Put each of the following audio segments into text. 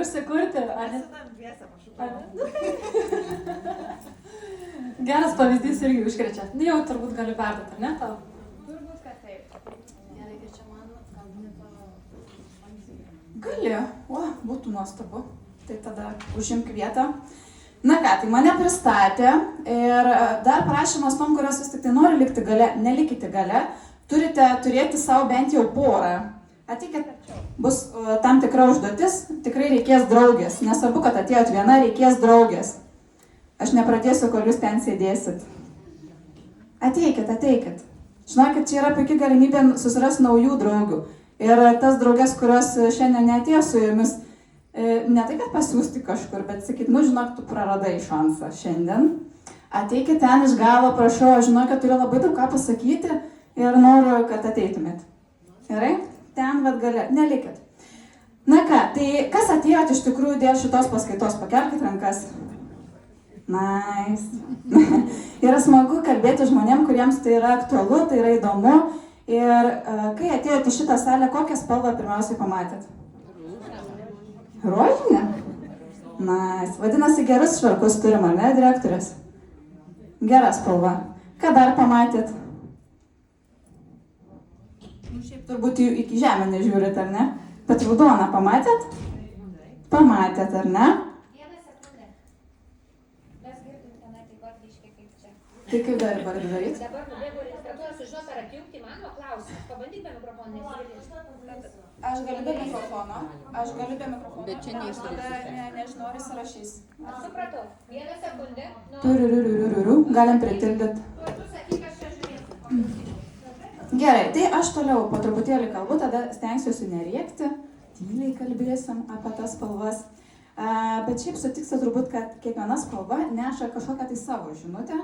užsikurti. Geras pavyzdys irgi užkrečia. Jau turbūt galiu perduoti, ar ne tau? Turbūt, kad taip. Gerai, ir čia man gali. O, būtų nuostabu. Tai tada užimk vietą. Na ką, tai mane pristatė ir dar prašymas tom, kurios vis tik tai nori likti gale, nelikite gale, turite turėti savo bent jau porą. Ateikit, bus tam tikra užduotis, tikrai reikės draugės. Nesvarbu, kad atėjot viena, reikės draugės. Aš nepradėsiu, kol jūs ten sėdėsit. Ateikit. Žinokit, čia yra puikia galimybė susirasti naujų draugių. Ir tas draugės, kurios šiandien neatėjo su jumis, ne tai, kad pasiūsti kažkur, bet sakyt, nu žinok, tu praradai šansą šiandien. Ateikit ten iš galo, prašau, žinok, kad turiu labai daug ką pasakyti ir noriu, kad ateitumėt. Gerai? Ten vad gale, nelikit. Na ką, tai kas atėjot iš tikrųjų dėl šitos paskaitos, pakelkit rankas. Nice. Yra smagu kalbėti žmonėm, kuriems tai yra aktualu, tai yra įdomu. Ir kai atėjot į šitą salę, kokią spalvą pirmiausiai pamatėt? Rožinė? Nice. Vadinasi, gerus švarkus turim, ar ne, direktorės? Gera spalva. Ką dar pamatėt? Šiaip turbūt iki žemę nežiūrit, ar ne? Bet raudoną pamatėt? Pamatėt, ar ne? Vieną sekundę. Mes girdim tenai taip pat ryškiai kaip čia. Tai kaip dar daryti? Dabar nubėgu registratūrą sužinot, ar atjungti mano klausimą. Pabandyk be mikrofono, nesigirdėti. Aš galiu be mikrofono. Bet čia nežinau, ar jis rašys. Supratau. Vieną sekundę. Turiu. Galim pritildyti. Tu sakyk, aš čia žiūrėsiu. Gerai, tai aš toliau po truputėlį kalbu, tada stengsiuosi nerėkti. Tyliai kalbėsim apie tas spalvas. Bet šiaip sutiksite turbūt, kad kiekviena spalva neša kažkokią tai savo žinutę.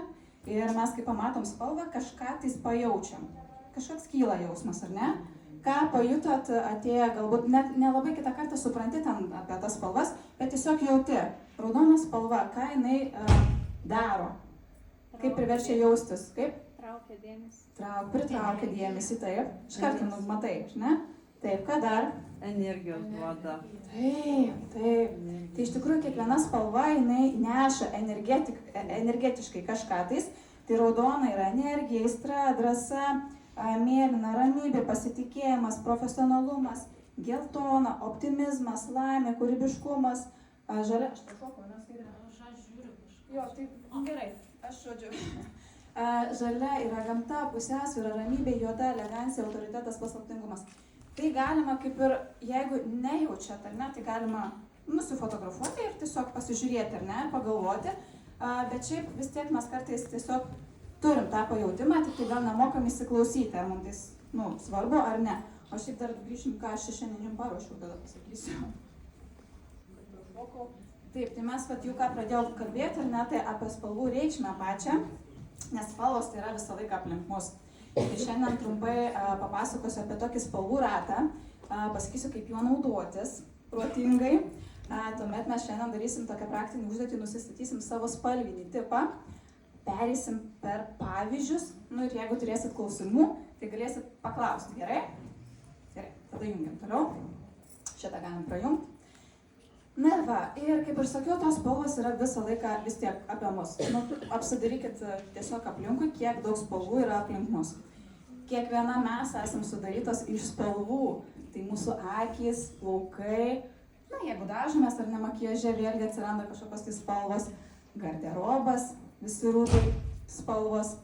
Ir mes, kai pamatom spalvą, kažką tai pajaučiam. Kažkoks kyla jausmas, ar ne? Ką pajutot atėję, galbūt net nelabai kitą kartą supranti ten apie tas spalvas, bet tiesiog jauti. Raudona spalva, ką jinai daro? Kaip priverčia jaustis? Kaip? Traukia dėmesį. Pritraukia dėmesį, taip. Iš karto matai, ne? Taip, ką dar? Energijos duoda. Taip. Tai iš tikrųjų kiekviena spalva jinai neša energetiškai kažką tais. Tai raudona yra energija, aistra, drąsa, mėlyna, ramybė, pasitikėjimas, profesionalumas, geltona, optimizmas, laimė, kūrybiškumas, žalia. Aš šokau, neskaidrė. Aš žiūriu kažką. Jo, tai gerai, aš žodžiu. Žalia yra gamta, pusiausvyra, ramybė, juoda, elegancija, autoritetas, paslaptingumas. Tai galima kaip ir, jeigu nejaučiat, ar ne, tai galima nusifotografuoti ir tiesiog pasižiūrėti, ar ne, pagalvoti. Bet šiaip vis tiek mes kartais tiesiog turim tą pajautimą, tik tai gal nemokam įsiklausyti, ar mums tai svarbu ar ne. O šiaip dar grįžim, ką aš šiandien jums paruošiau, tada pasakysiu. Taip, tai mes jau ką pradėjau kalbėti, ar ne, tai apie spalvų reikšmę pačią, nes spalvos tai yra visą laiką aplink mus. Ir šiandien trumpai papasakosiu apie tokį spalvų ratą, pasakysiu, kaip juo naudotis protingai. Tuomet mes šiandien darysim tokią praktinį užduotį, nusistatysim savo spalvinį tipą. Pereisim per pavyzdžius, ir jeigu turėsit klausimų, tai galėsit paklausti, gerai? Gerai, tada jungiam toliau. Šitą galim prajungti. Na va, ir kaip ir sakiau, tos spalvos yra visą laiką vis tiek apie mus. Apsidarykit tiesiog aplinkui, kiek daug spalvų yra aplink mus. Kiekviena mes esam sudarytos iš spalvų. Tai mūsų akys, plaukai. Jeigu dažomės ar ne makiaže, vėlgi atsiranda kažkokios tai spalvos. Garderobas. Visi rūbai, spalvos.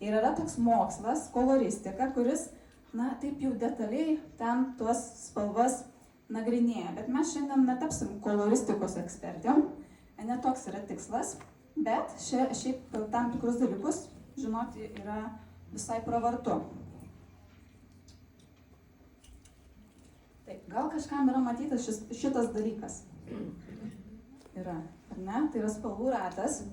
Ir yra toks mokslas, koloristika, kuris, taip jau detaliai ten tuos spalvas nagrinėja. Bet mes šiandien netapsim koloristikos ekspertėm, ne toks yra tikslas, bet šiaip tam tikrus dalykus žinoti yra visai pravartu. Taip, gal kažkam yra matytas šitas dalykas? Yra, ar ne? Tai yra spalvų ratas.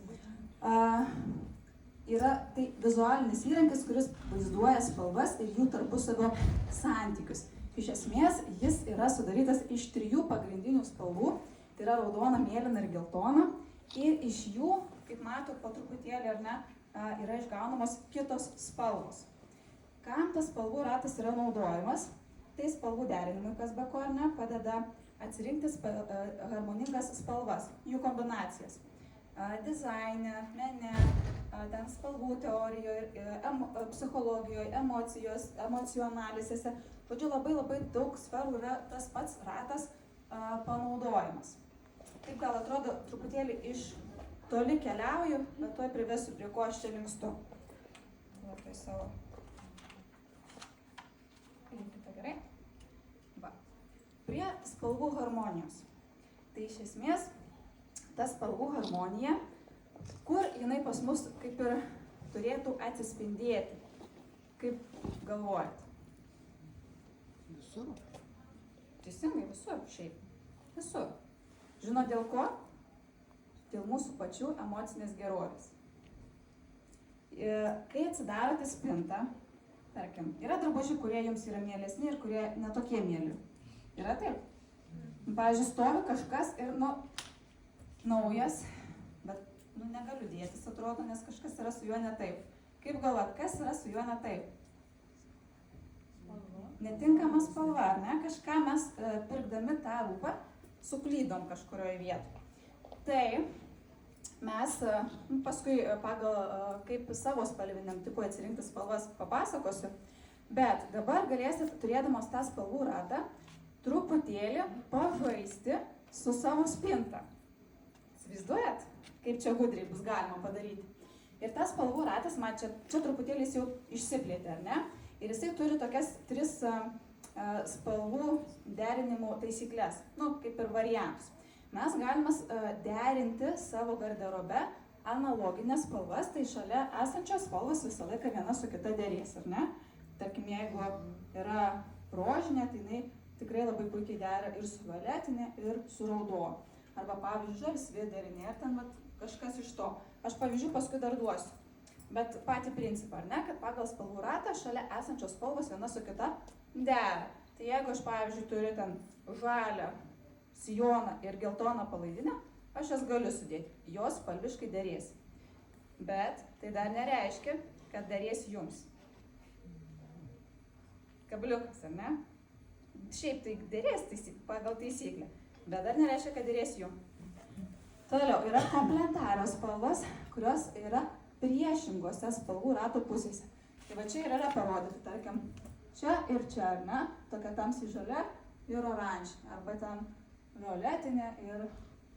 Yra tai vizualinis įrankis, kuris vaizduoja spalvas ir jų tarpusavio santykius. Iš esmės, jis yra sudarytas iš 3 pagrindinių spalvų, tai yra raudona, mėlyna ir geltona. Ir iš jų, kaip matot, po truputėlį ar ne, yra išgaunamos kitos spalvos. Kam tas spalvų ratas yra naudojamas? Tai spalvų derinimui, kas be ko ar ne, padeda atsirinkti harmoningas spalvas, jų kombinacijas. Dizaine, mene, ten spalvų teorijoje, psichologijoje, emocijų analizėse. Žodžiu, labai daug sferų yra tas pats ratas panaudojimas. Taip gal atrodo truputėlį iš toli keliauju, bet tuoj privesiu, prie ko aš čia linkstu. Labai savo. Paimkite gerai. Va. Prie spalvų harmonijos. Tai iš esmės, ta spalvų harmonija, kur jinai pas mus kaip ir turėtų atsispindėti. Kaip galvojat? Visur. Teisingai, visur šiaip. Visur. Žinot dėl ko? Dėl mūsų pačių emocinės gerovės. Kai atsidarote spintą, tarkim, yra drabužiai, kurie jums yra mielesni ir kurie netokie mieli. Yra taip? Pavyzdžiui, stovi kažkas ir, naujas, bet, negaliu dėtis, atrodo, nes kažkas yra su juo ne taip. Kaip galvat, kas yra su juo ne taip? Netinkama spalva, ar ne? Kažką mes pirkdami tą rūbą suklydom kažkurioje vietoje. Tai mes paskui pagal kaip savo spalviniam tipui atsirinkti spalvas papasakosiu, bet dabar galėsit, turėdamos tą spalvų ratą, truputėlį pažaisti su savo spinta. Įsivaizduojat, kaip čia gudriai bus galima padaryti. Ir tas spalvų ratas, man čia truputėlį jis jau išsiplėtė, ar ne? Ir jisai turi tokias 3 spalvų derinimo taisyklės, kaip ir variantus. Mes galime derinti savo garderobe analoginės spalvas, tai šalia esančios spalvos visą laiką viena su kita derės, ar ne? Tarkim, jeigu yra rožinė, tai jinai tikrai labai puikiai dera ir su violetinė, ir su raudonu. Arba pavyzdžiui, žalsvi deriniai, ar ten kažkas iš to. Aš pavyzdžių paskui dar duosiu. Bet patį principą, ar ne, kad pagal spalvų ratą šalia esančios spalvos viena su kita dera. Tai jeigu aš, pavyzdžiui, turiu ten žalią sijoną ir geltoną palaidinę, aš jas galiu sudėti. Jos spalviškai derės. Bet tai dar nereiškia, kad derės jums. Kabliukas, ar ne? Šiaip tai derės pagal taisyklę, bet dar nereiškia, kad derės jums. Toliau yra komplementarios spalvos, kurios yra priešingose spalvų rato pusėse. Tai va čia ir yra parodyti, tarkim, čia ir čia, ar ne? Tokia tamsiai žalia ir oranžinė, arba ten violetinė ir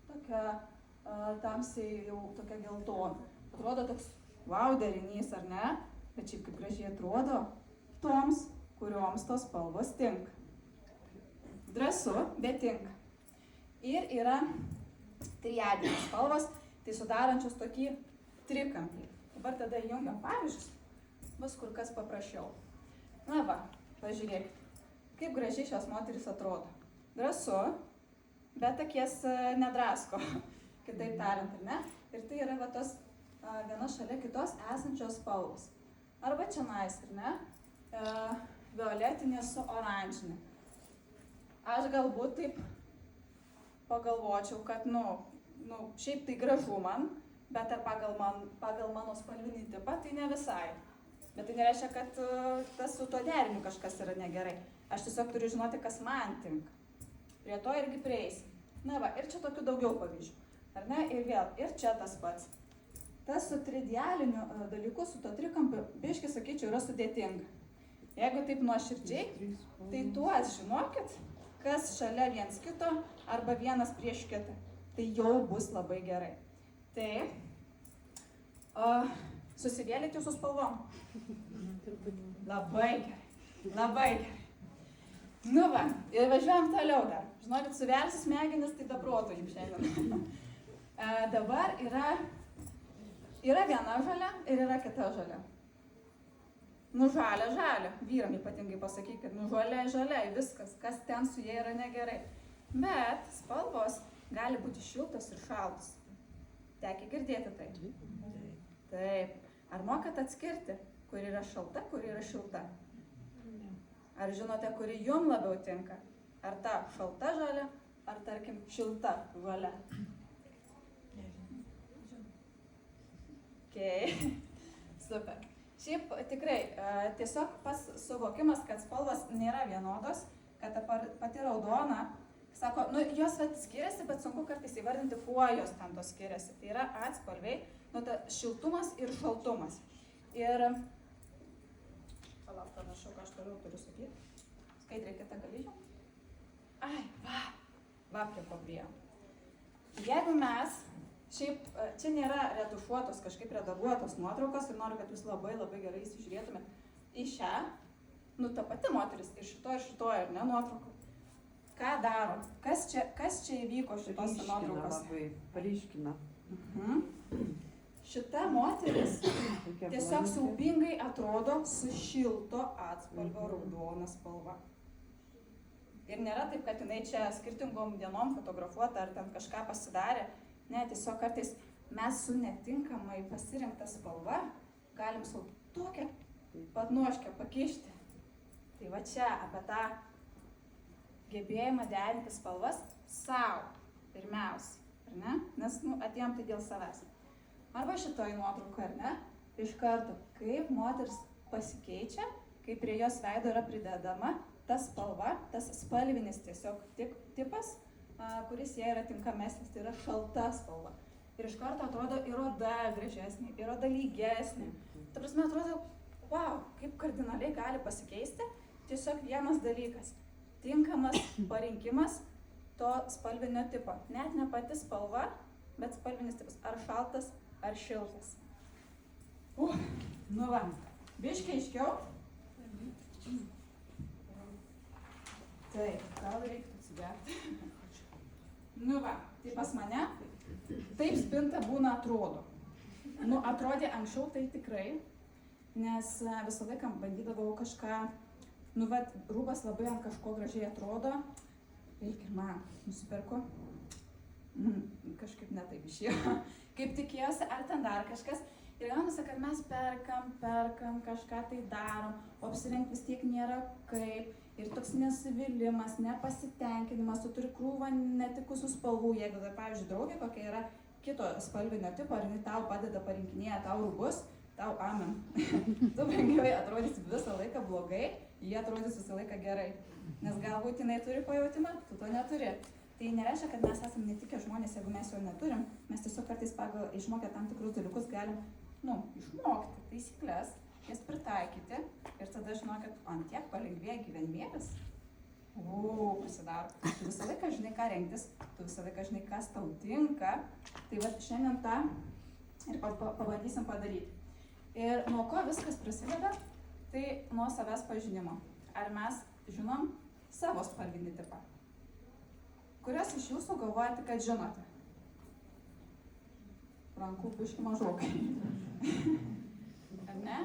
tokia tamsiai jau tokia geltona. Atrodo toks wow derinys, ar ne? Bet šiaip kaip gražiai atrodo toms, kurioms tos spalvos tinka. Drąsu, bet tinka. Ir yra triadinės spalvos, tai sudarančios tokį trikampį. Dabar tada jungiam pavyzdžius, bus kur kas paprasčiau. Na va, pažiūrėkit, kaip gražiai šios moterys atrodo. Drąsu, bet akies nedrasko, kitaip tariant, ar ne? Ir tai yra va tos viena šalia kitos esančios spalvos. Arba čia nais, ar ne? Violetinė su oranžinė. Aš galbūt taip pagalvočiau, kad, šiaip tai gražu man, bet ar pagal mano spalvinį tipą, tai ne visai. Bet tai nereiškia, kad tas su to deriniu kažkas yra negerai. Aš tiesiog turiu žinoti, kas man tinka. Prie to irgi prieisi. Na va, ir čia tokių daugiau pavyzdžių. Ar ne? Ir vėl, ir čia tas pats. Tas su tridialiniu dalyku, su to trikampiu, biškai, sakyčiau, yra sudėtinga. Jeigu taip nuoširdžiai, tai tuos žinokit, kas šalia viens kito arba vienas prieš kitą. Tai jau bus labai gerai. Tai susivėlėt jūsų spalvom. Labai gerai. Labai gerai. Nu va, ir važiuojam toliau dar. Žinokit, suversi smegenis, tai be proto jums šiandien. Dabar yra viena žalia ir yra kita žalia. Žalia. Vyram ypatingai pasakykit, žalia, viskas, kas ten su jie yra negerai. Bet spalvos gali būti šiltos ir šaltos. Tekia girdėti tai? Taip. Ar mokat atskirti, kur yra šalta, kur yra šilta? Ar žinote, kuri jum labiau tinka? Ar ta šalta žalia, ar tarkim šilta žalia? Okay. Super. Šiaip tikrai, tiesiog pas suvokimas, kad spalvos nėra vienodos, kad ta pati raudona Sako, nu, jos vat skiriasi, bet sunku kartais įvardinti, kuo jos ten to skiriasi. Tai yra atspalviai, nu, ta šiltumas ir šaltumas. Ir, palauk, panašu, ką aš toliau turiu sakyti. Skaidrė, kitą galyčiau. Ai, va prie ko priėjom. Jeigu mes, šiaip, čia nėra retušuotos, kažkaip redaguotos nuotraukos ir noriu, kad jūs labai gerai įsižiūrėtumėt į šią, nu, ta pati moteris ir šito, ar ne, nuotraukų. Ką daro? Kas čia įvyko šitos nuotraukos? Labai paryškina. Šita moteris tiesiog siaubingai atrodo su šilto atspalvio raudona spalva. Ir nėra taip, kad jinai čia skirtingom dienom fotografuota ar ten kažką pasidarė. Ne, tiesiog kartais mes su netinkamai pasirinkta spalva galim sau tokią patnoškę pakišti. Tai va čia apie tą gebėjimą derinti spalvas savo pirmiausia, ar ne? Nes, nu, atėjom tai dėl savęs. Arba šitoj nuotraukoje, ar ne? Iš karto, kaip moteris pasikeičia, kai prie jos veido yra pridedama ta spalva, tas spalvinis tiesiog tipas, kuris jai yra tinkamesnis, tai yra šalta spalva. Ir iš karto atrodo ir oda gražesnė, ir oda lygesnė. Ta prasme, atrodo, wow, kaip kardinaliai gali pasikeisti tiesiog vienas dalykas. Tinkamas parinkimas to spalvinio tipo. Net ne pati spalva, bet spalvinis tipas. Ar šaltas, ar šiltas. Nu va, biškiai aiškiau. Taip, gal reiktų atsigerti. Nu va, tai pas mane taip spinta būna atrodo. Nu, atrodė anksčiau tai tikrai, nes visą laiką bandydavau kažką. Nu, vat, rūbas labai ant kažko gražiai atrodo. Reikia ir man nusipirku. Kažkaip netaip išėjo. Kaip tikėjosi, ar ten dar kažkas. Ir gaunasi, kad mes perkam, kažką tai darom, o apsirengti vis tiek nėra kaip. Ir toks nusivylimas, nepasitenkinimas, tu turi krūvą netikusių spalvų. Jeigu, tai, pavyzdžiui, draugė kokia yra kito spalvinio tipo, ar jinai tau padeda parinkinėję tau rūbus, tau amen. Tu brangiai atrodysi visą laiką blogai, jie atrodys visą laiką gerai. Nes galbūt jinai turi pajautimą, tu to neturi. Tai nereiškia, kad mes esame netikė žmonės, jeigu mes jo neturim. Mes tiesiog kartais pagal išmokę tam tikrus dalykus galim, išmokti taisyklės, jas pritaikyti. Ir tada žinokit, ant tiek palengvėja gyvenimėlis. Pasidaro. Tu visą laiką žinai, ką rengtis, tu visą laiką žinai, kas tau tinka. Tai va šiandien tą ir pabandysim padaryti. Ir nuo ko viskas prasideda, tai nuo savęs pažinimo. Ar mes žinom savo spalvinį tipą? Kurias iš jūsų galvojate, kad žinote? Rankų puški mažokai. Ar ne?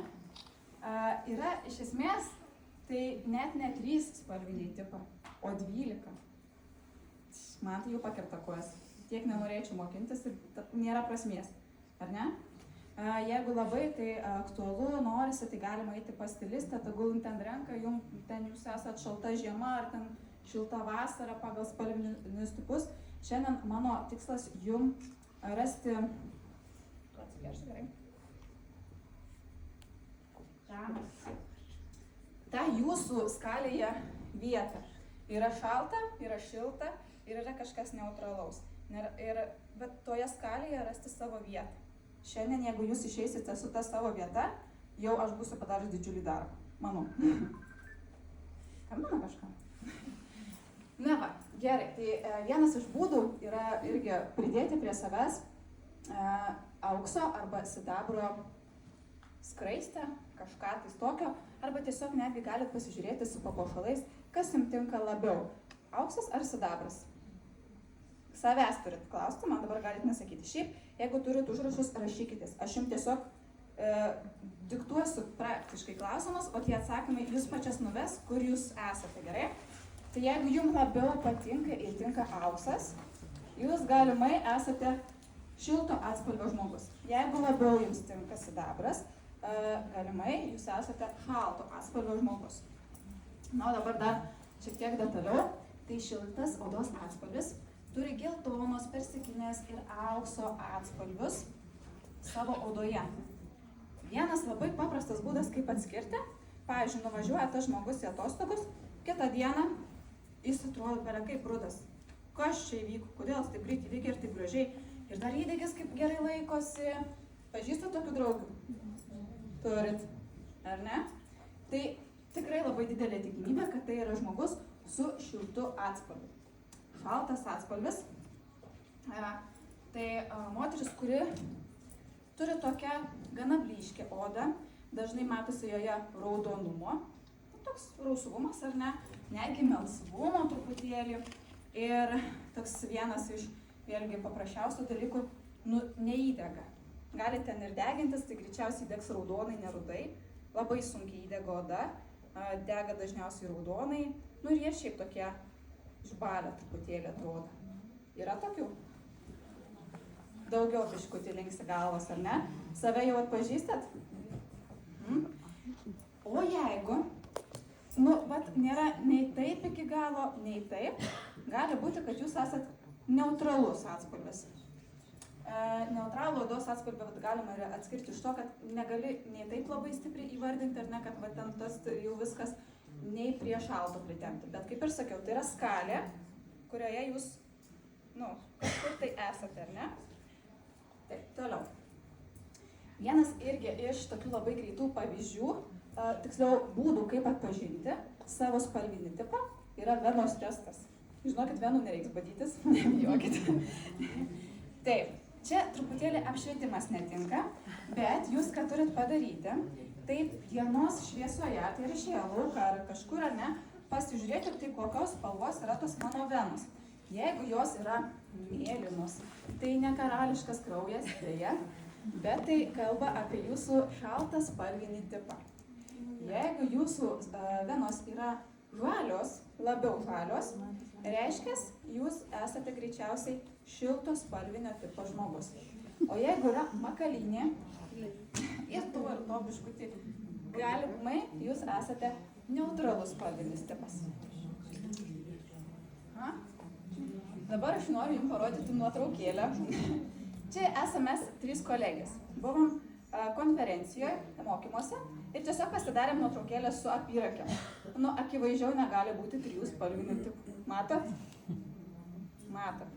Yra iš esmės, tai net ne 3 spalviniai tipai, o 12. Man tai jau pakirta kojas. Tiek nenorėčiau mokintis ir nėra prasmės. Ar ne? Jeigu labai tai aktualu, norisi, tai galima eiti pas stilistą, tegul ten renka, ten jūs esat šalta žiema ar ten šilta vasara pagal spalvinius tipus. Šiandien mano tikslas jum rasti, tą jūsų skalėje vietą. Yra šalta, yra šilta ir yra kažkas neutralaus. Bet toje skalėje rasti savo vietą. Šiandien, jeigu jūs išeisite su ta savo vieta, jau aš būsiu padaręs didžiulį darbą. Manau. Kam mano kažką? Na va, gerai. Tai vienas iš būdų yra irgi pridėti prie savęs aukso arba sidabro skraistę, kažką tais tokio, arba tiesiog netgi galit pasižiūrėti su papuošalais, kas jums tinka labiau. Auksas ar sidabras? Savęs turit klausti, man dabar galit nesakyti. Šiaip, jeigu turit užrašus, rašykitės. Aš jums tiesiog diktuosiu praktiškai klausimus, o tie atsakymai jūs pačias nuves, kur jūs esate, gerai? Tai jeigu jums labiau patinka ir tinka auksas, jūs galimai esate šilto atspalvio žmogus. Jeigu labiau jums tinka sidabras, galimai jūs esate šalto atspalvio žmogus. Na, o dabar dar šiek tiek detaliau. Tai šiltas odos atspalvis turi geltonos, persikinės ir aukso atspalvius savo odoje. Vienas labai paprastas būdas, kaip atskirti. Pavyzdžiui, nuvažiuoja tas žmogus į atostogus, kitą dieną jis atrodo kaip rudas. kas čia įvyko, kodėl taip greit įvykė ir taip gražiai. Ir dar įdegis kaip gerai laikosi. Pažįstat tokių draugų? Turit, ar ne? Tai tikrai labai didelė tikimybė, kad tai yra žmogus su šiltu atspalviu. Šaltas atspalvis. Tai moteris, kuri turi tokią gana blyškę odą, dažnai matosi joje raudonumo, toks rausvumas ar ne, netgi melsvumo truputėlį. Ir toks vienas iš vėlgi paprasčiausių dalykų, neįdega. Gali ten ir degintis, tai greičiausiai degs raudonai, nerudai, labai sunkiai įdega oda, dega dažniausiai raudonai, ir jie šiaip tokie žbalę truputėlį atrodo. Yra tokių? Daugiau biškutį linksi galvas, ar ne? Save jau atpažįstat? O jeigu, nėra nei taip iki galo, nei taip, gali būti, kad jūs esat neutralus atspalvis. Neutralų odos atspalvį galima atskirti iš to, kad negali nei taip labai stipriai įvardinti, ar ne, kad ten tas jau viskas nei prie šalto pritempti. Bet kaip ir sakiau, tai yra skalė, kurioje jūs, kažkur tai esate, ar ne? Taip, toliau. Vienas irgi iš tokių labai greitų pavyzdžių, tiksliau būdų, kaip atpažinti savo spalvinį tipą, yra venos testas. Žinokit, venų nereiks badytis, nebijokit. Taip, čia truputėlį apšvietimas netinka, bet jūs ką turit padaryti, taip dienos šviesoje, tai ir išėję lauką ar kažkur, ar ne, pasižiūrėti, tai kokios spalvos yra tos mano venos. Jeigu jos yra mėlynos, tai ne karališkas kraujas, bet tai kalba apie jūsų šaltą spalvinį tipą. Jeigu jūsų venos yra žalios, labiau žalios, reiškia, jūs esate greičiausiai šilto spalvinio tipo žmogus. O jeigu yra makalinė ir to biškutį, galimai jūs esate neutralus spalvinis tipas. Dabar aš noriu jums parodyti nuotraukėlę. Čia esame 3 kolegės. Buvom konferencijoje, mokymuose ir tiesiog pasidarėm nuotraukėlę su apyrakiam. Akivaizdžiau negali būti 3 spalvinių tipų. Matot? Matot.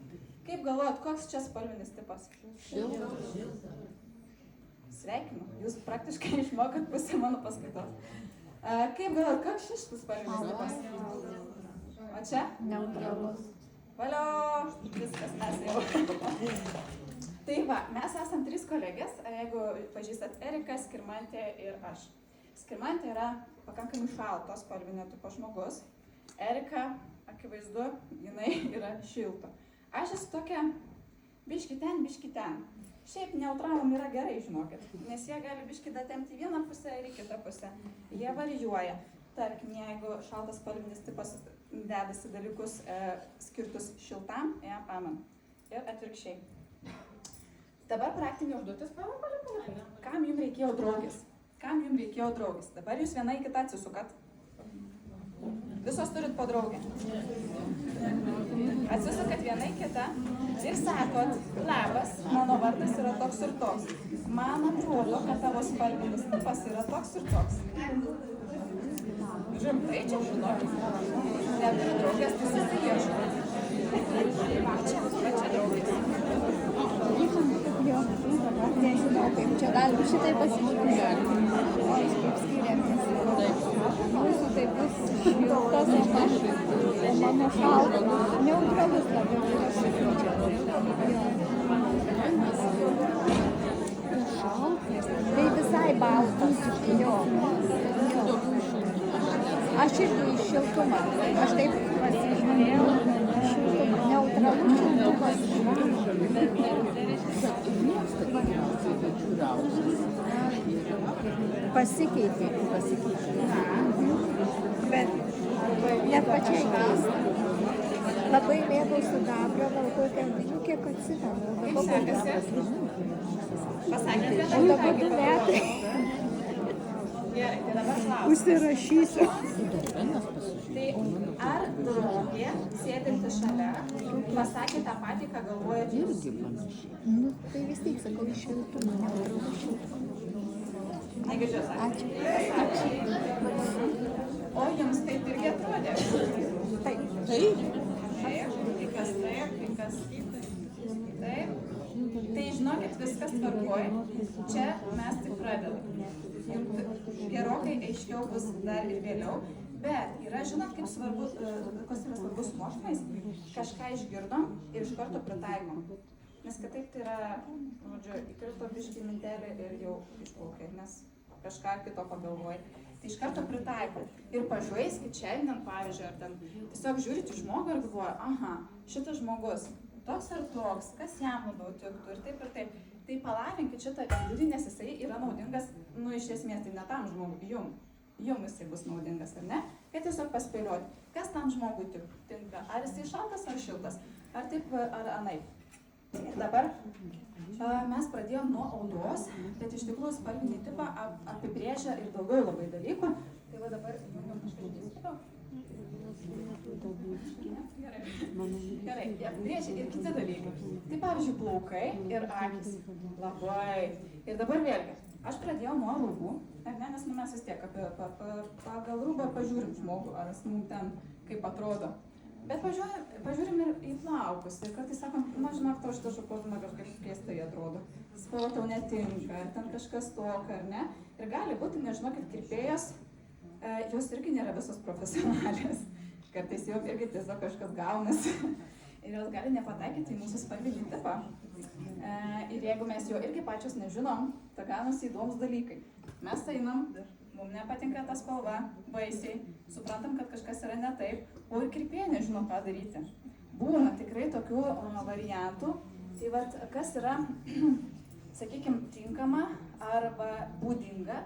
Kaip galvojat, koks čia spalvinis tipas? Šiltas. Sveikinu, jūs praktiškai išmokat pusę mano paskaitos. Kaip galvojat, koks šis spalvinis tipas? O čia? Neutralus. Valio, viskas, mes jau. Tai va, mes esam 3 kolegės, jeigu pažįstat Erika, Skirmantė ir aš. Skirmantė yra pakankamai šalto spalvinio tipo žmogus. Erika, akivaizdu, jinai yra šilto. Aš esu tokia biški ten. Šiaip neutralum yra gerai, žinokit, nes jie gali biški datemti vieną pusę ir į kitą pusę. Jie varijuoja. Tarkim, jeigu šaltas spalvinis tipas dedasi dalykus skirtus šiltam, pamenu. Ir atvirkščiai. Dabar praktinė užduotis, kam jums reikėjo draugės? Kam jums reikėjo draugės? Dabar jūs viena į kitą atsisukat. Visos turit po draugę. Atsisukat viena į kitą ir sakot, labas, mano vardas yra toks ir toks. Man atrodo, kad tavo spalvinis tipas yra toks ir toks. Rimtai čia žinokit. Neturi draugės, tai susiieškot. Čia draugės. Nežinau, kaip čia galim šitai pasižiūrėti. O jūs kaip skiriamės. Mūsų tai bus šiltas, o mano šaltas. Neutralus labiau yra šaltas. Tai visai baltas. Jo. Aš irgi iš šiltumą. Aš taip pasižiūrėjau. Neutralus šiltumas. Pasikeitė. Bet net pačiai keista. Labai mėgau sidabrą, gal kokią, kiek atsimenu. Pasakėte, O dabar 2 metai. Gerai, tai dabar klausimas. Užsirašysiu. Tai ar draugė, sėdinti šalia, pasakė tą patį, ką galvojate jūs? Tai vis tiek sakau iš šiltumą, neutralus šiltumą. Negirdžiu sakyti. Ačiū. O jums taip irgi atrodė? Taip. Taip. kas taip, kai kas taip. Tai žinokit, viskas tvarkoj. Čia mes tik pradedam. Jums gerokai aiškiau bus dar ir vėliau. Bet yra, žinot, kaip svarbu, kas yra svarbus mokymais, kažką išgirdom ir iš karto pritaikom. Nes kitaip tai yra, žodžiu, įkrito biškį mintelį ir jau išplaukia, nes kažką kito pagalvoji. Tai iš karto pritaikom. Ir pažaiskit šiandien, pavyzdžiui, ar ten tiesiog žiūrit į žmogų ir galvoja, aha, šitas žmogus toks ar toks, kas jam labiau tiktų ir taip ir taip. Tai palavinkit šitą įgūdį, nes jisai yra naudingas, nu iš esmės tai ne tam žmogui, jums jisai bus naudingas, ar ne? Kad tiesiog paspėlioti, kas tam žmogui tinka, ar jisai šaltas ar šiltas, ar taip ar anaip. Ir dabar mes pradėjom nuo odos, bet iš tikrųjų spalvinį tipą apibrėžia ir daugiau labai dalykų. Tai va dabar jau kažkaip dėstau. Gerai, apibrėžia ir kiti dalykai. Tai pavyzdžiui, plaukai ir akys. Labai. Ir dabar vėlgi, aš pradėjau nuo rūbų, nes mes vis tiek pagal rūbą pažiūrim žmogų, ar jis mums ten kaip atrodo. Bet pažiūrim ir į plaukus ir kartais sakom, na žinok, tau šitą šukuotumą kažkaip keistai atrodo. Spalva tau netinka, ar ten kažkas toka, ar ne. Ir gali būti, nežinokit, kirpėjos, jos irgi nėra visos profesionalės. Kartais jau irgi tiesiog kažkas gaunasi. Ir jos gali nepataikyti į mūsų spalvinį tipą. Ir jeigu mes jo irgi pačios nežinom, tai gaunasi įdomus dalykai. Mes einam, mums nepatinka ta spalva, baisiai, suprantam, kad kažkas yra ne taip, o ir kirpėja nežino, ką daryti. Būna tikrai tokių variantų. Tai vat, kas yra, sakykime, tinkama arba būdinga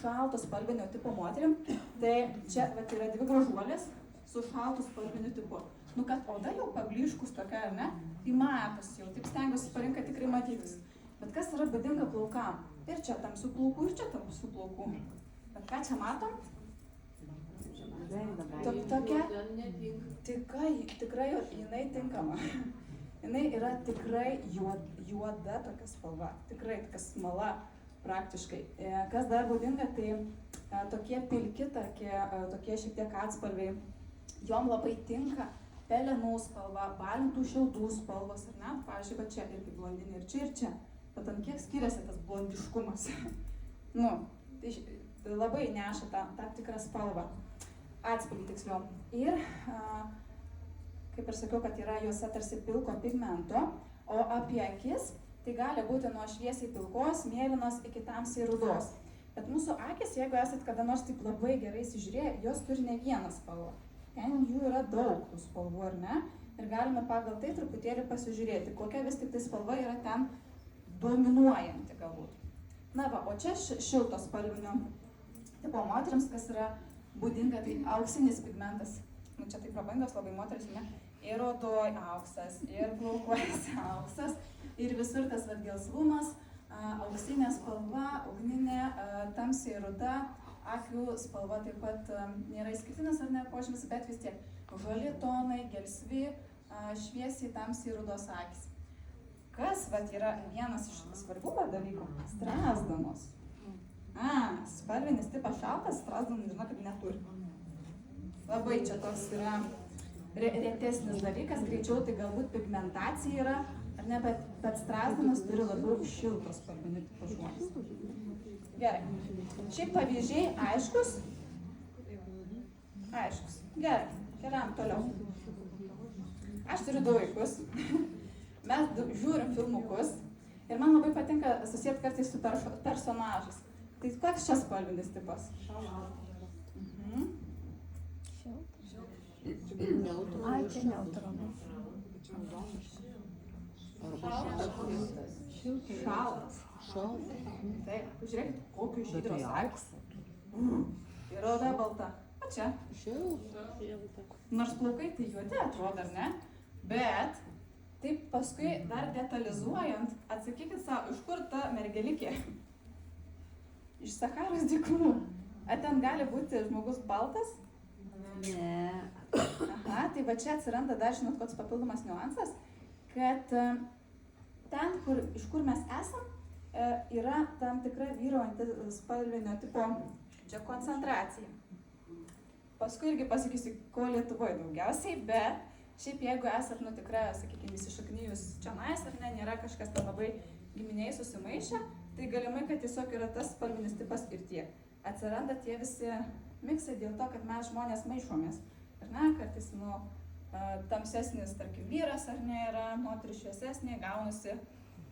šalto spalvinio tipo moterim, tai čia vat, yra dvi gražuolės su šaltu spalviniu tipu. Nu, kad oda jau pablyškus tokia, ar ne, tai matosi jau, taip stengiuosi parinka tikrai matytis. Bet kas yra būdinga plaukam? Ir čia tamsių plaukų, ir čia tamsių plaukų. Bet ką čia matom? Tokia, tikrai jinai tinkama. Jinai yra tikrai juoda tokia spalva, tikrai tokia smala praktiškai. Kas dar būdinga, tai tokie pilki, tokie šiek tiek atspalviai, jom labai tinka pelenų spalva, balintų šiaudų spalvos, ar ne? Pavyzdžiui, va čia irgi blondinė ir čia. Bet ant kiek skiriasi tas blondiškumas. Nu, tai labai neša tą tikrą spalvą. Atspalvį tiksliau. Ir, kaip ir sakiau, kad yra juose tarsi pilko pigmento, o apie akis tai gali būti nuo šviesiai pilkos, mėlynos iki tamsiai rudos. Bet mūsų akis, jeigu esat kada nors taip labai gerai įsižiūrėję, jos turi ne vieną spalvą. Ten jų yra daug tų spalvų, ar ne? Ir galime pagal tai truputėlį pasižiūrėti, kokia vis tik tai spalva yra ten dominuojanti galbūt. Na va, o čia šilto spalvinio tipo moteriams, kas yra būdinga, tai auksinis pigmentas. Nu, čia tai prabangos labai moteris, ne? Ir odoj auksas, ir plaukuose auksas, ir visur tas vat gelsvumas, auksinė spalva, ugninė, tamsiai ruda, akių spalva taip pat nėra išskirtinas ar ne požymis, bet vis tiek žali tonai, gelsvi, šviesiai, tamsiai rudos akys. Kas vat yra vienas iš svarbių dalykų? Strazdanos. Spalvinis tipas šaltas, strazdanų, žinokit, neturi. Labai čia toks yra retesnis dalykas, greičiau tai galbūt pigmentacija yra, ar ne, bet strazdanas turi labiau šiltos spalvinį tipo žmonės. Gerai. Šiaip pavyzdžiai aiškus? Aiškus. Gerai, keliam toliau. Aš turiu 2 vaikus. Mes žiūrim filmukus ir man labai patinka susijęti kartais su personažais. Tai koks čia spalvinis tipas? Ai, čia neutronu. Šaltas. Taip, žiūrėkit, kokiu žydros akys. Ir oda balta. O čia? Nors plaukai tai juodi atrodo, ar ne? Bet taip paskui dar detalizuojant, atsakykit savo, iš kur ta mergelikė? Iš Sacharos dykumų. Ar ten gali būti žmogus baltas? Ne. Aha, tai va čia atsiranda dar, žinot, koks papildomas niuansas, kad ten, iš kur mes esam, yra tam tikra vyraujanti spalvinio tipo čia koncentracija. Paskui irgi pasakysiu, ko Lietuvoje daugiausiai, bet Šiaip jeigu esat, nu tikrai, sakykime, įsišaknyjus čionais ar ne, nėra kažkas ten labai giminiai susimaišę, tai galimai, kad tiesiog yra tas spalvinis tipas ir tiek. Atsiranda tie visi miksai dėl to, kad mes žmonės maišomės. Ar ne, kartais, nu, tamsesnis, tarkim, vyras ar ne, yra moteris šviesesnė, gaunasi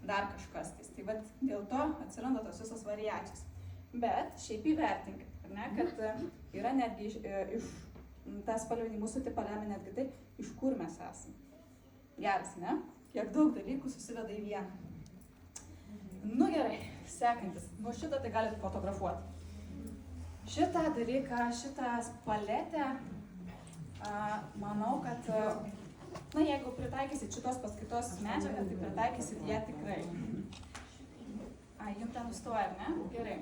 dar kažkas. Tai vat dėl to atsiranda tos visos variacijos. Bet šiaip įvertinkit, ar ne, kad yra netgi tą spalvinį mūsų tipą lemia netgi tai, iš kur mes esame. Geras, ne? Kiek daug dalykų susiveda į vieną. Nu gerai, sekantis. Nu šitą tai galite fotografuoti. Šitą dalyką, šitą paletę, manau, kad, na jeigu pritaikysit šitos paskaitos medžiagą, tai pritaikysit ją tikrai. Jums ten nustoja, ne? Gerai.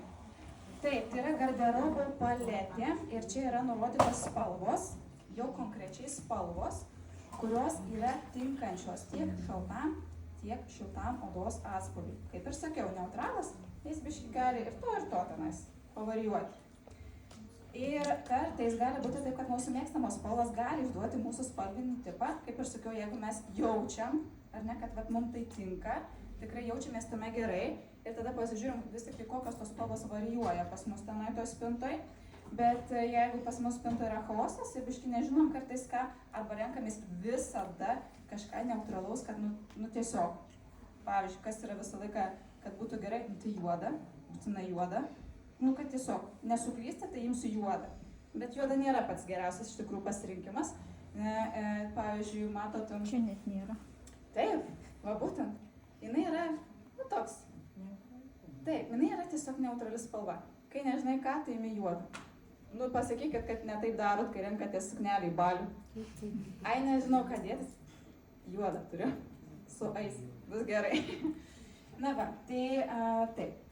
Taip, tai yra garderobo paletė ir čia yra nurodytos spalvos, jau konkrečiai spalvos, kurios yra tinkančios tiek šiltam odos atspalviui. Kaip ir sakiau, neutralas, jis biškį gali ir to tenais pavarijuoti. Ir kartais gali būti taip, kad mūsų mėgstamos spalvos gali išduoti mūsų spalvinį tipą. Kaip ir sakiau, jeigu mes jaučiam, ar ne, kad vat, mums tai tinka, tikrai jaučiamės tame gerai. Ir tada pasižiūrim vis tik tai, kokios tos spalvos varijuoja pas mus tenai toj spintoj. Bet jeigu pas mus spintoje yra chaosas ir biškį nežinom kartais ką, arba renkamės visada kažką neutralaus, kad nu tiesiog, pavyzdžiui, kas yra visą laiką, kad būtų gerai, tai juoda, būtina juoda. Nu, kad tiesiog nesuklysti, tai imsiu juodą. Bet juoda nėra pats geriausias iš tikrųjų pasirinkimas. Pavyzdžiui, matotum... Čia net nėra. Taip, va būtent. Jinai yra, nu toks. Taip, jinai yra tiesiog neutrali spalva. Kai nežinai ką, tai imi juodą. Nu, pasakykit, kad ne taip darot, kai renkatės suknelį į balių. Ai, nežinau, ką dėtis. Juodą turiu. Su ais. Bus gerai. Na va, tai taip.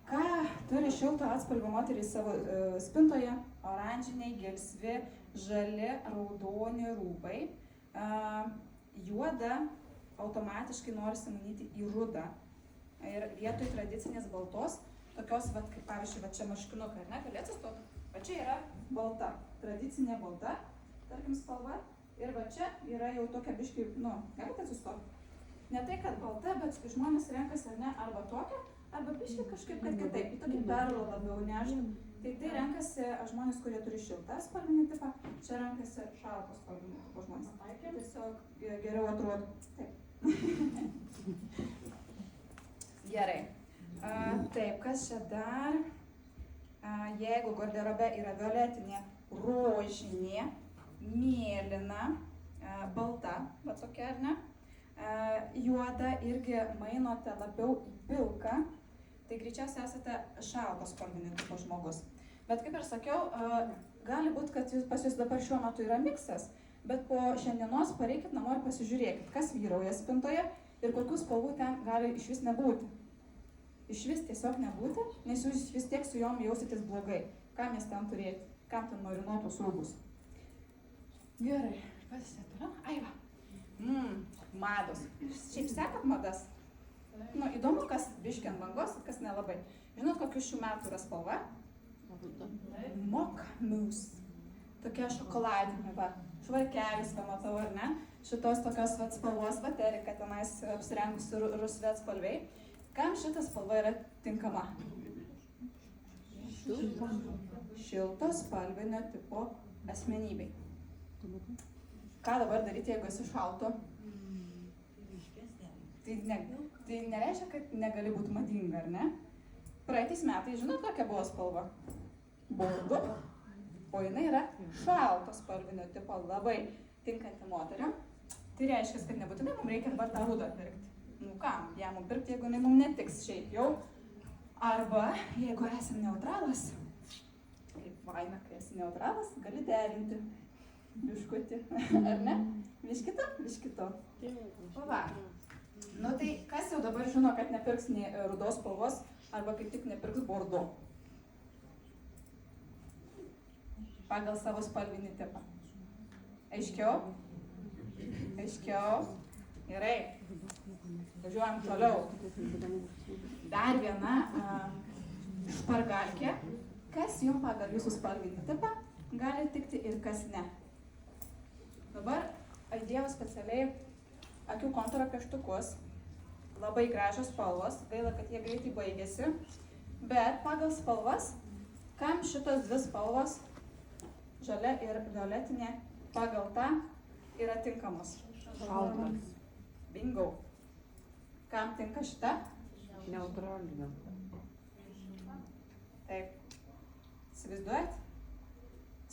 Ką turi šilto atspalvio moterys savo spintoje? Oranžiniai, gelsvi, žali, raudoni rūbai. Juoda automatiškai norisi manyti į rudą. Ir vietoj tradicinės baltos, tokios, vat, kaip pavyzdžiui, va čia marškinukai, ar ne, gali atsistoti, va čia yra balta, tradicinė balta, tarkim, spalva, ir va čia yra jau tokia biškai, nu, galite atsistoti. Ne tai, kad balta, bet žmonės renkasi, ar ne, arba tokia, arba biškai kažkaip, kad kitaip, į tokį perlą labiau nežinau. Tai renkasi žmonės, kurie turi šiltą spalvinį tipą, čia renkasi šaltą spalvinį tipą žmonės. Tiesiog geriau atrodo. Taip. Gerai. Taip, kas čia dar? Jeigu garderobe yra violetinė, rožinė, mėlyna, balta, va tokia, ar ne? Juoda irgi mainote labiau į pilką, tai greičiausiai esate šalto spalvinio tipo žmogus. Bet kaip ir sakiau, gali būti, kad pas jūs dabar šiuo metu yra miksas, bet po šiandienos pareikit namo ir pasižiūrėkit, kas vyrauja spintoje ir kokių spalvų ten gali iš vis nebūti. Iš vis tiesiog nebūti, nes jūs vis tiek su jom jausitės blogai. Kam jas ten turėti? Kam ten marinuotus rūbus? Gerai, kas čia toliau? Ai va. Mados. Šiaip sekat madas? Nu, įdomu, kas biški ant bangos, kas nelabai. Žinot, kokių šių metų yra spalva? Mocha mousse. Tokia šokoladinė, va. Švarkelis, va, matau, ar ne? Šitos tokios va, spalvos baterika tenais apsirengusi rusvė spalviai. Kam šita spalva yra tinkama? Šilto spalvinio tipo asmenybei. Ką dabar daryti, jeigu esi šalto? Tai nereiškia, kad negali būti madinga, ar ne? Praeitais metais, žinot, kokia buvo spalva? Bordo. O jinai yra šalto spalvinio tipo, labai tinkanti moteriam. Tai reiškia, kad nebūtinai mums reikia dabar tą rudą pirkti. Nu kam, ją mums pirkti, jeigu jinai mums netiks šiaip jau. Arba, jeigu esi neutralas, kaip vaina, kai esi neutralas, gali derinti biškutį, ar ne? Biškito, biškito. O va. Nu tai kas jau dabar žino, kad nepirks nei rudos spalvos, arba kaip tik nepirks bordo? Pagal savo spalvinį tipą. Aiškiau? Aiškiau? Gerai. Važiuojam toliau. Dar viena špargalkė. Kas jums pagal jūsų spalvinį tipą gali tikti ir kas ne. Dabar įdėjau specialiai akių kontūro pieštukus. Labai gražios spalvos, gaila, kad jie greitai baigėsi. Bet pagal spalvas, kam šitos dvi spalvos, žalia ir violetinė, pagal tą yra tinkamos? Šaltas. Bingo. Kam tinka šita? Neutralinė. Taip. Įsivaizduojat?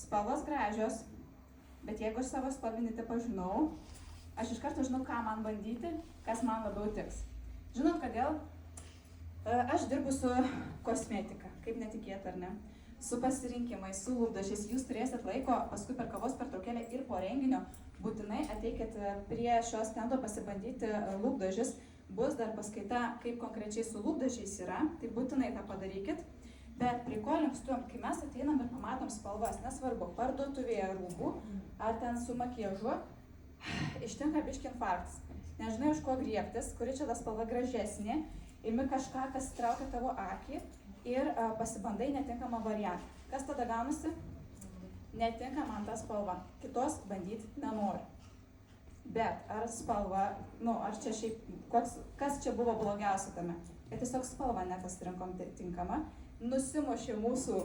Spalvos gražios, bet jeigu aš savo spalvinį tipą žinau, aš iš karto žinau, ką man bandyti, kas man labiau tiks. Žinot, kodėl? Aš dirbu su kosmetika, kaip netikėta, ar ne? Su pasirinkimais, su lūpdažiais. Jūs turėsit laiko paskui per kavos pertraukėlę ir po renginio. Būtinai ateikit prie šio stendo pasibandyti lūpdažius. Bus dar paskaita, kaip konkrečiai su lūpdažiais yra, tai būtinai tą padarykit. Bet prie ko linkstuom, kai mes ateinam ir pamatom spalvas, nesvarbu, parduotuvėje rūbų, ar ten su makiažu, ištinka biški infarktas. Nežinai, iš ko griebtis, kuri čia ta spalva gražesnė, imi kažką, kas traukia tavo akį ir pasibandai netinkamą variantą. Kas tada gaunasi? Netinka man ta spalva, kitos bandyti nenoriu. Bet ar spalva, ar čia šiaip, kas čia buvo blogiausia tame? Kad tiesiog spalva nepasirinkom tinkama, nusimušė mūsų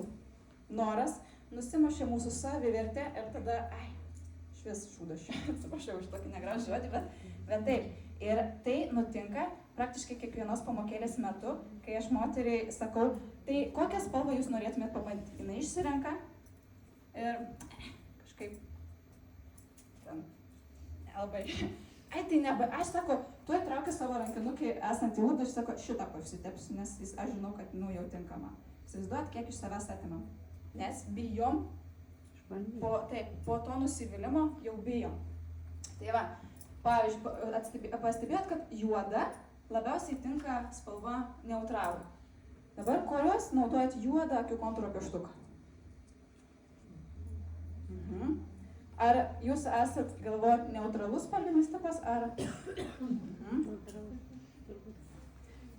noras, nusimušė mūsų savivertė ir tada, švies šūdašiu, atsiprašau už tokį negražų žodį, bet taip. Ir tai nutinka praktiškai kiekvienos pamokėlės metu, kai aš moteriai sakau, tai kokią spalvą jūs norėtumėt pabandyti? Jinai išsirenka ir kažkaip ten nelabai. Aš sako, tu įtrauki savo rankinukį esantį lūpdą, aš sako, šitą pasitepsiu, nes aš žinau, kad jau tinkama. Įsivaizduot, kiek iš savęs atimam. Nes bijom, po to nusivylimo jau bijom. Tai va, pavyzdžiui, pastebėjot, kad juoda labiausiai tinka spalva neutralų. Dabar kurios naudojat juodą akių kontūro pieštuką? Ar jūs esat galvojat neutralus spalvinis tipas, ar?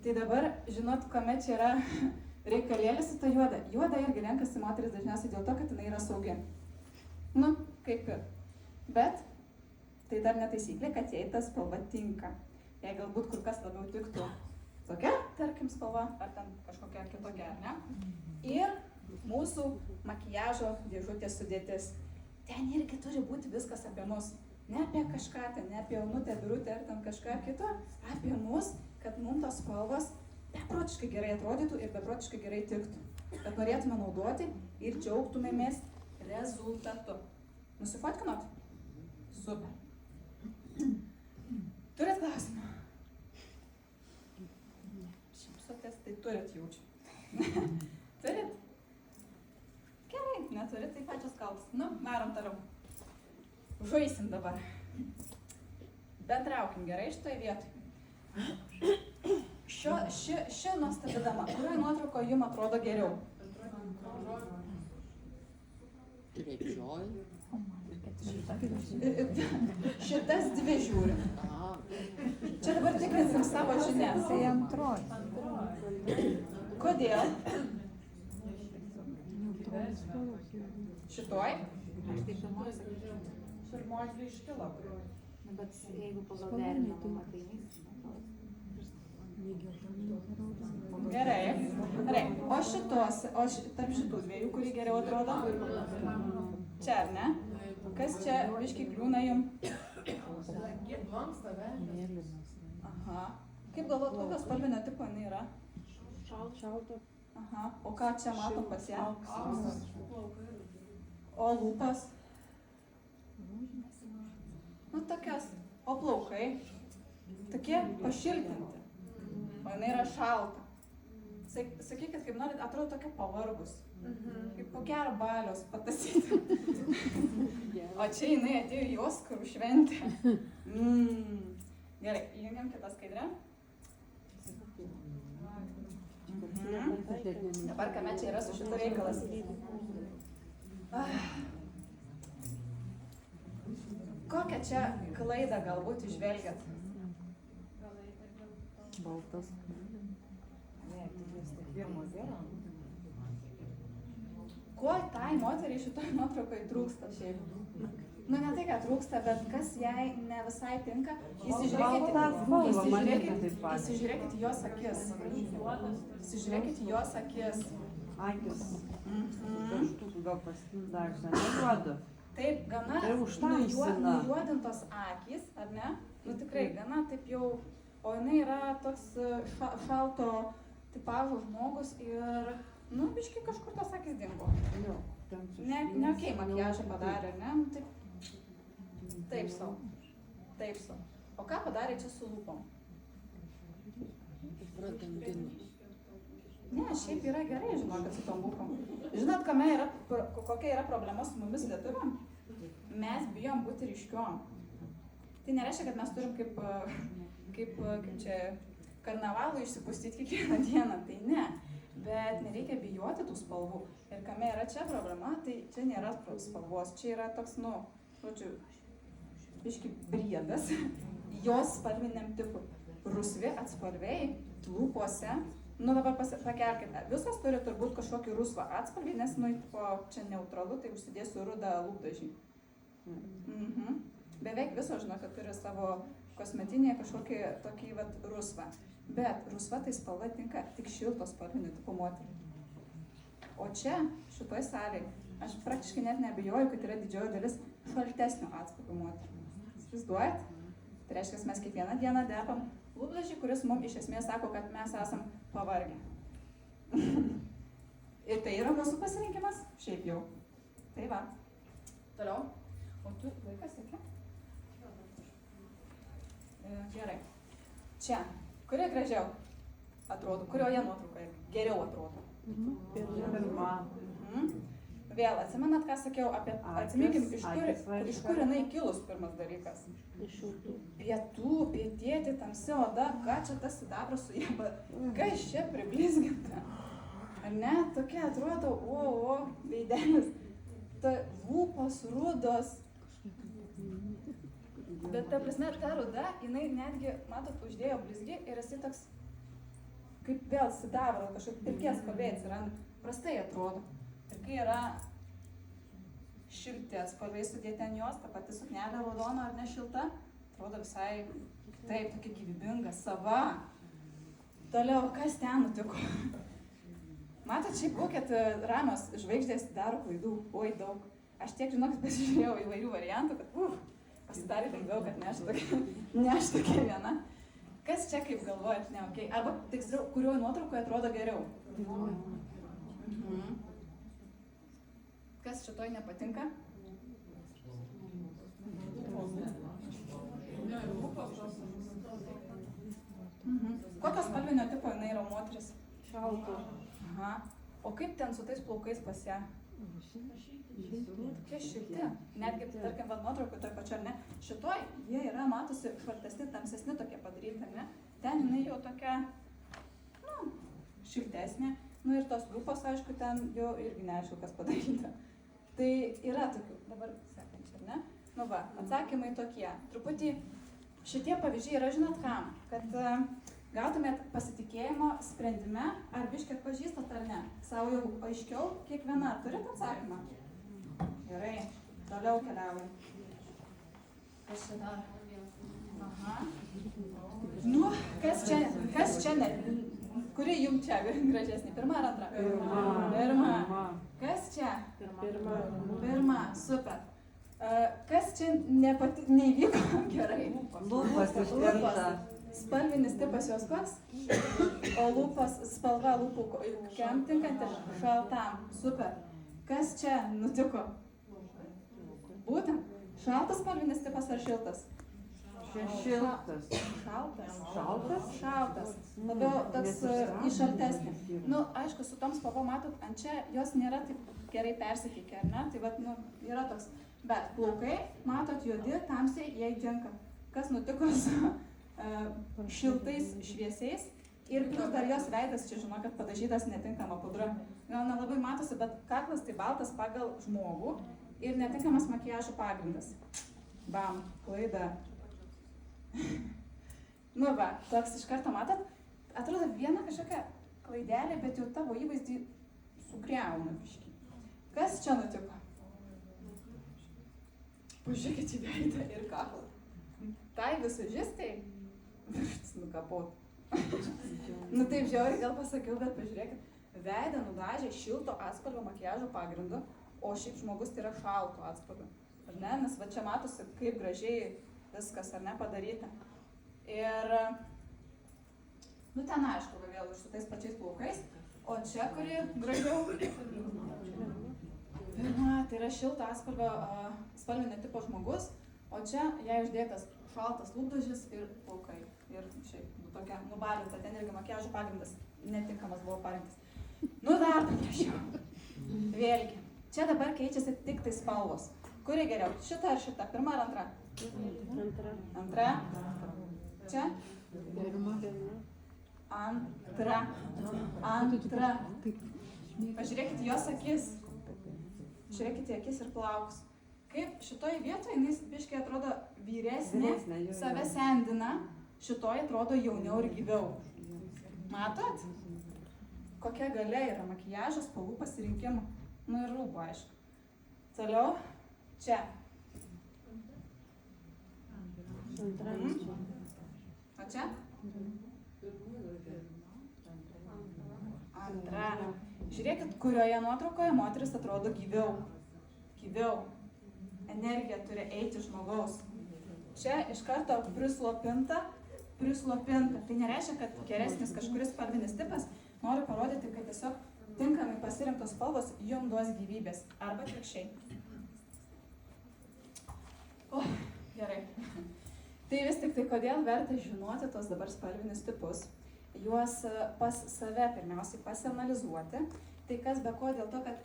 Tai dabar, žinot, kame čia yra reikalėlis su ta juoda. Juoda irgi renkasi moteris dažniausiai dėl to, kad jinai yra saugi. Kaip ir. Bet tai dar netaisyklė, kad jai ta spalva tinka. Jei galbūt kur kas labiau tiktų tokia, tarkim, spalva, ar ten kažkokia kitokia, ar ne? Ir mūsų makiažo dėžutės sudėtis. Ten irgi turi būti viskas apie mus. Ne apie kažką, ne apie jaunutę, birutę ar ten kažką kito, apie mus, kad mums tos spalvos beprotiškai gerai atrodytų ir beprotiškai gerai tiktų. Kad norėtume naudoti ir džiaugtumėmės rezultatu. Nusifotkinot? Super. Turit klausimą? Šypsotės, tai turit jaučiu. Turit? Gerai, neturit, tai pačios kalbas. Varom toliau. Žaisim dabar. Bendraukim gerai šitoj vietoj. Ši nuostabi dama, kurioje nuotraukoje jums atrodo geriau? Trečioj. Šitas dvi žiūri. Čia dabar tikrinsim savo žinias. Tai antroji. Kodėl? Šitoj? Aš tai pirmoji sakyčiau. Pirmoji dvi iškilo. Bet jeigu pagal derinamą, tai Gerai. O tarp šitų dviejų, kuri geriau atrodo? Čia, ar ne? Kas čia biškai kliūna jum? Aha. Kaip galvot, kokio spalvinio tipo jinai yra? Šalta. Aha. O ką čia matom pas ją? O lūpas? Tokias. O plaukai? Tokie pašiltinti. O jinai yra šalta. Sakykit, kaip norit, atrodo tokia pavargus. Kaip po gero balios patasyti. O čia jinai atėjo į Oskarų šventę. Gerai, įjungiam kitą skaidrę. Dabar kame čia yra su šito reikalas. Kokią čia klaidą galbūt išvelgiat? Baltas. Ko tai moteriai šitoj nuotraukai trūksta šiaip? Nu, ne tai, kad trūksta, bet kas jai ne visai tinka, Balta spalva, manėte taip pat. įsižiūrėkit į jos akis. Įsižiūrėkit į jos akis. Akis. Kažkokių gal pasidažna, neduodu. Taip, gana Tai užtamsina. nujuodintos akys, ar ne? Nu tikrai, gana taip jau, o jinai yra toks šalto tipažo žmogus ir, nu, biški kažkur tos akys dingo. Jo, ten Ne okei, makiažą padarė, ne? Nu, taip sau. Taip sau. O ką padarė čia su lūpom? Pradangino. Ne, šiaip yra gerai, žinokit, su tom lūpom. Žinot, kokia yra problema su mumis lietuviam? Mes bijom būti ryškiom. Tai nereiškia, kad mes turim kaip čia karnavalų išsipustyti kiekvieną dieną, tai ne. Bet nereikia bijoti tų spalvų. Ir kame yra čia problema, tai čia nėra spalvos, čia yra toks, nu, žodžiu, biški briedas, jos spalviniam tipui. Rusvi atspalviai, lūpose, nu dabar pakelkite, visos turi turbūt kažkokį rusvą atspalvį, nes, nu, čia neutralu, tai užsidėsiu rudą lūpdažį. Beveik visos, žinau, kad turi savo kosmetinėje kažkokį tokį, vat, rusvą. Bet rusva tai spalva tinka tik šilto spalvinio tipo moteriai. O čia, šitoj salėje, aš praktiškai net neabejoju, kad yra didžioji dalis šaltesnio atspalvio moterų. Įsivaizduojat? Tai reiškia, mes kiekvieną dieną depam lūpdažį, kuris mums iš esmės sako, kad mes esam pavargę. Ir tai yra mūsų pasirinkimas, šiaip jau. Tai va. Toliau. O tu laikas, sėki? Gerai. Čia. Kurie gražiau atrodo? Kurioje nuotraukoje geriau atrodo? Pirma. Vėl atsimenat, ką sakiau apie... Atsiminkim, iš kur jinai kilus pirmas dalykas? Pietų, pietietį, tamsi oda, ką čia tas sidabras su jie, kas čia priblizginta? Ar ne? Tokia atrodo, veidelis. Ta lūpos rudos. Bet ta prasme, ta ruda, jinai netgi, matot, uždėjo blizgi ir jisai toks, kaip vėl sidabro, kažkokia pirkės spalvė atsiranda. Prastai atrodo. Ir kai yra šilti atspalviai sudėti ant jos, ta pati suknelė raudona ar ne šilta, atrodo visai taip, tokia gyvybinga, sava. Toliau, kas ten nutiko? Matot, šiaip būkit ramios žvaigždės daro klaidų, oi daug. Aš tiek, žinokit, pasižiūrėjau įvairių variantų, kad pasidarė lengviau, kad ne aš tokia viena. Kas čia kaip galvojat, ne, okei. Arba tiksliau, kurioje nuotraukoje atrodo geriau? Kas šitoj nepatinka? Kokios spalvinio tipo jinai yra moteris? Šalto. Aha. O kaip ten su tais plaukais pas ją? Tokie šilti. Netgi, tarkim, nuotraukų toj pačioj, ar ne? Šitoj jie yra, matosi, švartesni, tamsesni tokie padaryti, ar ne? Ten jinai jau tokia, nu, šiltesnė. Nu ir tos lūpos, aišku, ten jau irgi neaišku, kas padaryta. Tai yra tokių, dabar sekančiai, ar ne? Nu va, atsakymai tokie. Truputį šitie pavyzdžiai yra, žinot kam? Kad gautumėt pasitikėjimo sprendime, ar biškiai atpažįstat ar ne. Savo jau aiškiau, kiekviena turit atsakymą? Gerai, toliau keliaujam. Kas čia dar? Aha. Nu, kas čia ne? Kuri jum čia gražesnė? Pirma ar antra? Pirma. Kas čia? Pirma, super. Kas čia neįvyko gerai? Lūpas iškrenta. Spalvinis tipas jos koks? O lūpas, spalva lūpų kokiam tinkanti? Šaltam. Super. Kas čia nutiko? Būtent. Šaltas spalvinis tipas ar šiltas? Šiltas. Šaltas. Šaltas? Šaltas. Labiau toks į šaltesnį. Nu, aišku, su tom spalvom matot, ant čia jos nėra taip gerai persikeikę, ar ne? Tai vat, nu, yra toks. Bet plaukai, matot, juodi, tamsiai, jie tinka. Kas nutiko su šiltais, šviesiais? Ir plus dar jos veidas, čia žinau, kad padažytas netinkama pudra. Gal nelabai matosi, bet kaklas tai baltas pagal žmogų ir netinkamas makiažo pagrindas. Bam, klaida. Nu va, toks iš karto matot, atrodo viena kažkokia klaidelė, bet jau tavo įvaizdį sugriauna biškį. Kas čia nutiko? Pažiūrėkit į veidą ir kaklą. Tai visažistai virštis nukapot. Nu taip žiauriai gal pasakiau, bet pažiūrėkit, veidą nudažė šilto atspalvio makiažo pagrindu, o šiaip žmogus tai yra šalto atspalvio. Ar ne? Nes va čia matosi, kaip gražiai viskas, ar ne, padaryta. Ir, nu ten aišku, vėl su tais pačiais plaukais, o čia kuri gražiau. Pirma, tai yra šilto atspalvio spalvinio tipo žmogus, o čia jai uždėtas šaltas lūpdažis ir plaukai. Ir šiaip, tokia nubalinta, ten irgi makiažo pagrindas netinkamas buvo parinktas. Nu dar paprašiau. Vėlgi, čia dabar keičiasi tik tai spalvos. Kuri geriau? Šita ar šita? Pirma ar antra? Antra. Čia? Antra. Antra. Pažiūrėkit jos akis. Žiūrėkit į akis ir plaukus. Kaip šitoj vietoje jis biškai atrodo vyresnė, save sendina, šitoj atrodo jauniau ir gyviau. Matot? Kokia galia yra makiažas, spalvų pasirinkimų. Nu ir rūbų, aišku. Toliau. Čia. O čia? Antra. Žiūrėkit, kurioje nuotraukoje moteris atrodo gyviau. Gyviau. Energija turi eiti žmogaus. Čia iš karto prislopinta. Tai nereiškia, kad geresnis kažkuris spalvinis tipas. Noriu parodyti, kad tiesiog tinkamai pasirinktos spalvos jums duos gyvybės. Arba atvirkščiai. Gerai. Tai vis tik tai kodėl verta žinoti tos dabar spalvinius tipus. Juos pas save pirmiausiai pasianalizuoti. Tai kas be ko dėl to, kad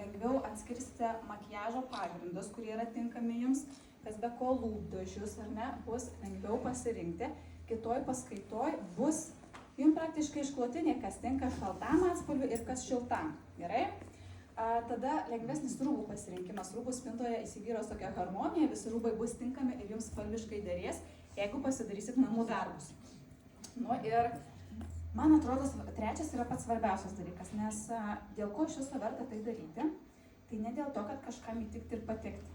lengviau atskirsite makiažo pagrindus, kurie yra tinkami jums, kas be ko lūpdažius, ar ne, bus lengviau pasirinkti. Kitoj paskaitoj bus jums praktiškai išklotinė, kas tinka šaltam atspalviui ir kas šiltam. Gerai? Tada lengvesnis rūbų pasirinkimas. Rūbų spintoje įsivyros tokia harmonija, visi rūbai bus tinkami ir jums spalviškai derės, jeigu pasidarysit namų darbus. Nu ir man atrodo, trečias yra pats svarbiausias dalykas, nes dėl ko iš viso verta tai daryti, tai ne dėl to, kad kažkam įtikti ir patikti.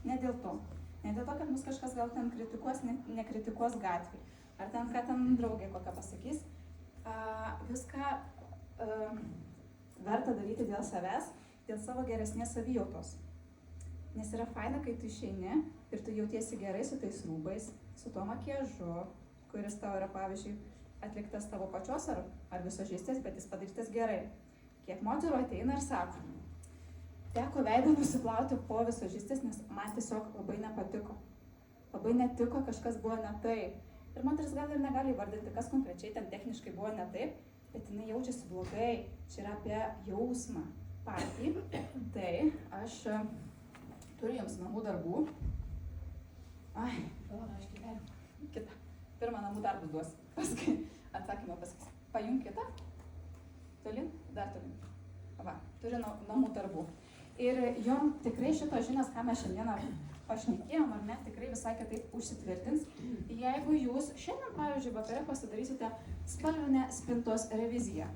Ne dėl to. Ne dėl to, kad mus kažkas gal ten kritikuos, nekritikuos gatvėj. Ar ten, ką ten draugė kokią pasakys. Viską verta daryti dėl savęs, dėl savo geresnės savijautos. Nes yra faina, kai tu išeini ir tu jautiesi gerai su tais rūbais, su tuo makiažu, kuris tau yra, pavyzdžiui, atliktas tavo pačios ar visažistės, bet jis padarytas gerai. Kiek moterų ateina ir sako, teko veidą nusiplauti po visažistės, nes man tiesiog labai nepatiko. Labai netiko, kažkas buvo ne taip. Ir moteris gal ir negali įvardinti, kas konkrečiai ten techniškai buvo ne taip, bet jinai jaučiasi blogai. Čia yra apie jausmą patį. Tai aš turiu jums namų darbų. Ai, aš gyvenu. Kita. Pirmą namų darbus duosiu. Paskui atsakymą pasakys. Pajung kitą. Tolin, dar tolin. Va, turiu namų darbų. Ir jom tikrai šitos žinios, ką mes šiandieną pašnekėjom, ar ne, tikrai visai kitaip užsitvirtins. Jeigu jūs šiandien, pavyzdžiui, vakare pasidarysite spalvinę spintos reviziją.